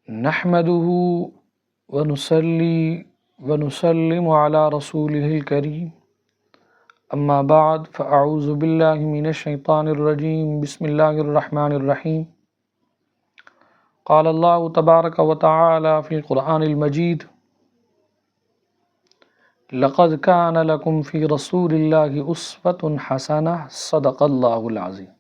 نحمده ونصلي ونسلم على رسوله الكريم اما بعد فاعوذ باللہ من الشیطان الرجیم بسم اللہ الرحمن الرحیم قال اللہ تبارک وتعالی فی القرآن المجید لقد كان لكم في رسول اللہ اسوة حسنہ صدق اللہ العظیم۔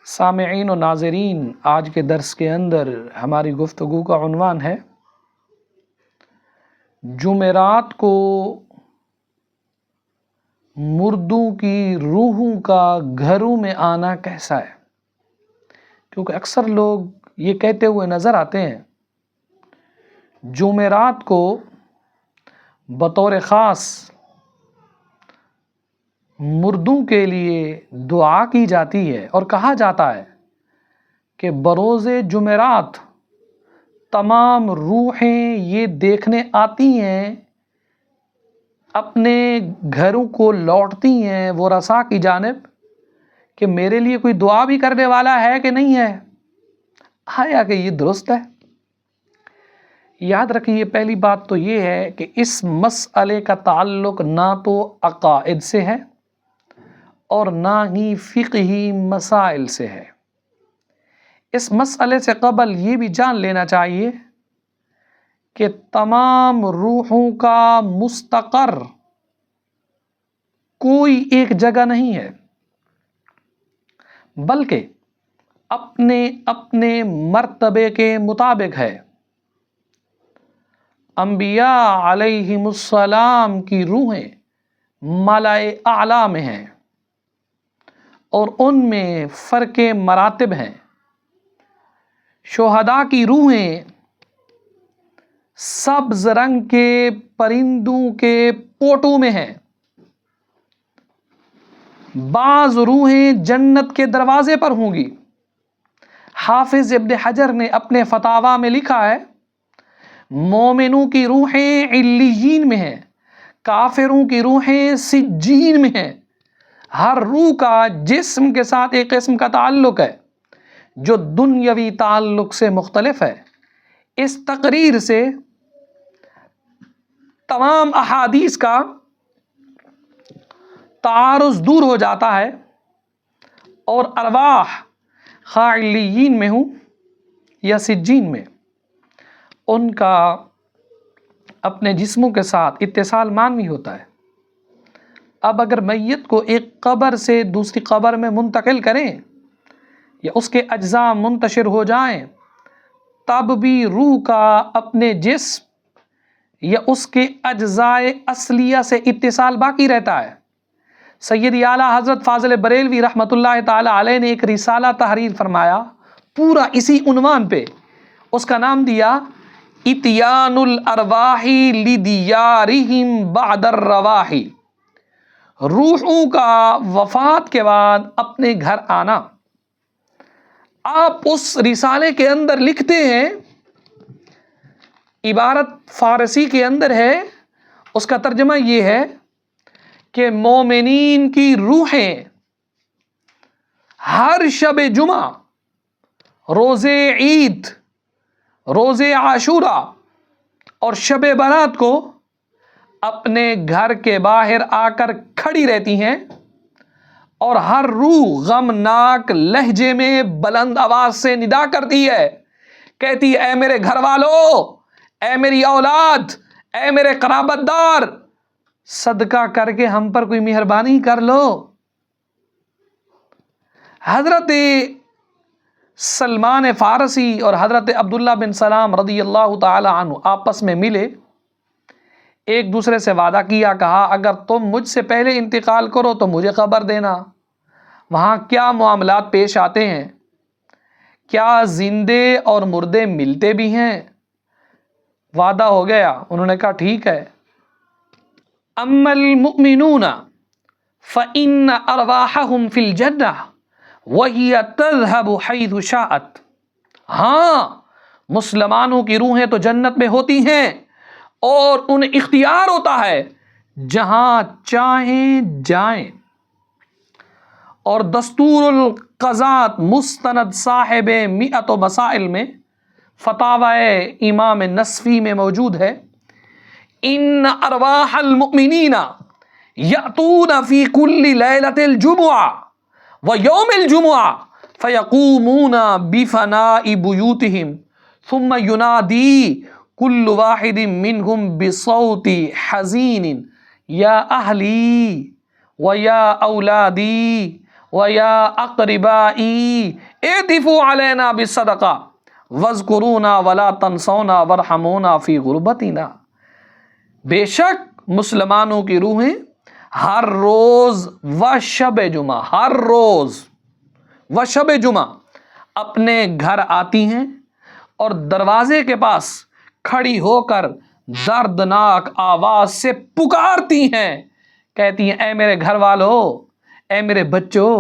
سامعین و ناظرین، آج کے درس کے اندر ہماری گفتگو کا عنوان ہے جمعرات کو مردوں کی روحوں کا گھروں میں آنا کیسا ہے؟ کیونکہ اکثر لوگ یہ کہتے ہوئے نظر آتے ہیں جمعرات کو بطور خاص مردوں کے لیے دعا کی جاتی ہے اور کہا جاتا ہے کہ بروز جمعرات تمام روحیں یہ دیکھنے آتی ہیں، اپنے گھروں کو لوٹتی ہیں وہ رسا کی جانب کہ میرے لیے کوئی دعا بھی کرنے والا ہے کہ نہیں ہے۔ آیا کہ یہ درست ہے؟ یاد رکھیے، پہلی بات تو یہ ہے کہ اس مسئلے کا تعلق نہ تو عقائد سے ہے اور نہ ہی فقہی مسائل سے ہے۔ اس مسئلے سے قبل یہ بھی جان لینا چاہیے کہ تمام روحوں کا مستقر کوئی ایک جگہ نہیں ہے، بلکہ اپنے اپنے مرتبے کے مطابق ہے۔ انبیاء علیہم السلام کی روحیں ملائے اعلیٰ میں ہیں اور ان میں فرق مراتب ہیں۔ شہداء کی روحیں سبز رنگ کے پرندوں کے پوٹوں میں ہیں۔ بعض روحیں جنت کے دروازے پر ہوں گی۔ حافظ ابن حجر نے اپنے فتاویٰ میں لکھا ہے مومنوں کی روحیں علیین میں ہیں، کافروں کی روحیں سجین میں ہیں۔ ہر روح کا جسم کے ساتھ ایک قسم کا تعلق ہے جو دنیاوی تعلق سے مختلف ہے۔ اس تقریر سے تمام احادیث کا تعارض دور ہو جاتا ہے اور ارواح خواہ علیین میں ہوں یا سجین میں، ان کا اپنے جسموں کے ساتھ اتصال معنوی ہوتا ہے۔ اب اگر میت کو ایک قبر سے دوسری قبر میں منتقل کریں یا اس کے اجزاء منتشر ہو جائیں، تب بھی روح کا اپنے جسم یا اس کے اجزاء اصلیہ سے اتصال باقی رہتا ہے۔ سیدی اعلیٰ حضرت فاضل بریلوی رحمۃ اللہ تعالی علیہ نے ایک رسالہ تحریر فرمایا پورا اسی عنوان پہ، اس کا نام دیا اتیان الارواح لدیارہم بعد الرواح، روحوں کا وفات کے بعد اپنے گھر آنا۔ آپ اس رسالے کے اندر لکھتے ہیں، عبارت فارسی کے اندر ہے، اس کا ترجمہ یہ ہے کہ مومنین کی روحیں ہر شب جمعہ، روز عید، روز عاشوراء اور شب برات کو اپنے گھر کے باہر آ کر کھڑی رہتی ہیں اور ہر روح غمناک لہجے میں بلند آواز سے ندا کرتی ہے، کہتی اے میرے گھر والوں، اے میری اولاد، اے میرے قرابت دار، صدقہ کر کے ہم پر کوئی مہربانی کر لو۔ حضرت سلمان فارسی اور حضرت عبداللہ بن سلام رضی اللہ تعالی عنہ آپس میں ملے، ایک دوسرے سے وعدہ کیا، کہا اگر تم مجھ سے پہلے انتقال کرو تو مجھے خبر دینا، وہاں کیا معاملات پیش آتے ہیں، کیا زندے اور مردے ملتے بھی ہیں؟ وعدہ ہو گیا۔ انہوں نے کہا ٹھیک ہے۔ اما المؤمنون فإن ارواحهم في الجنة وهي تذهب حيث شاءت، ہاں مسلمانوں کی روحیں تو جنت میں ہوتی ہیں اور انہیں اختیار ہوتا ہے جہاں چاہیں جائیں، اور دستور القضات مستند صاحب مئت مسائل میں فتاوی امام نصفی میں موجود ہے، ان ارواح المؤمنین یأتون فی کل لیلۃ الجمعہ ویوم الجمعہ فیقومون بفناء بیوتہم ثم ینادی کل واحد منہم بصوت حزین یا اہلی ویا اولادی ویا اقربائی اعطفوا علینا بالصدقہ واذکرونا ولا تنسونا وارحمونا فی غربتنا۔ بے شک مسلمانوں کی روحیں ہر روز و شب جمعہ، ہر روز و شب جمعہ اپنے گھر آتی ہیں اور دروازے کے پاس کھڑی ہو کر دردناک آواز سے پکارتی ہیں، کہتی ہیں اے میرے گھر والوں، اے میرے بچوں،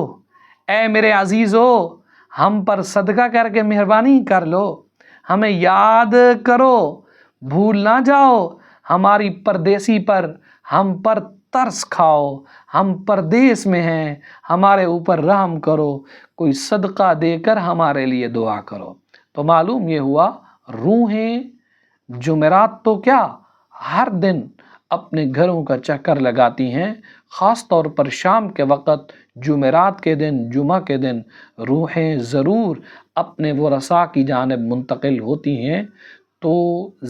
اے میرے عزیزو، ہم پر صدقہ کر کے مہربانی کر لو، ہمیں یاد کرو، بھول نہ جاؤ ہماری پردیسی پر، ہم پر ترس کھاؤ، ہم پردیس میں ہیں، ہمارے اوپر رحم کرو، کوئی صدقہ دے کر ہمارے لیے دعا کرو۔ تو معلوم یہ ہوا روحیں جمعرات تو کیا ہر دن اپنے گھروں کا چکر لگاتی ہیں، خاص طور پر شام کے وقت، جمعرات کے دن، جمعہ کے دن روحیں ضرور اپنے ورثاء کی جانب منتقل ہوتی ہیں۔ تو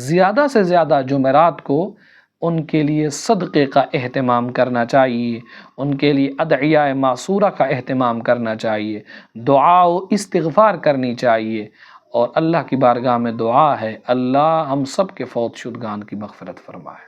زیادہ سے زیادہ جمعرات کو ان کے لیے صدقے کا اہتمام کرنا چاہیے، ان کے لیے ادعیہ معصورہ کا اہتمام کرنا چاہیے، دعا و استغفار کرنی چاہیے، اور اللہ کی بارگاہ میں دعا ہے اللہ ہم سب کے فوت شدگان کی مغفرت فرمائے۔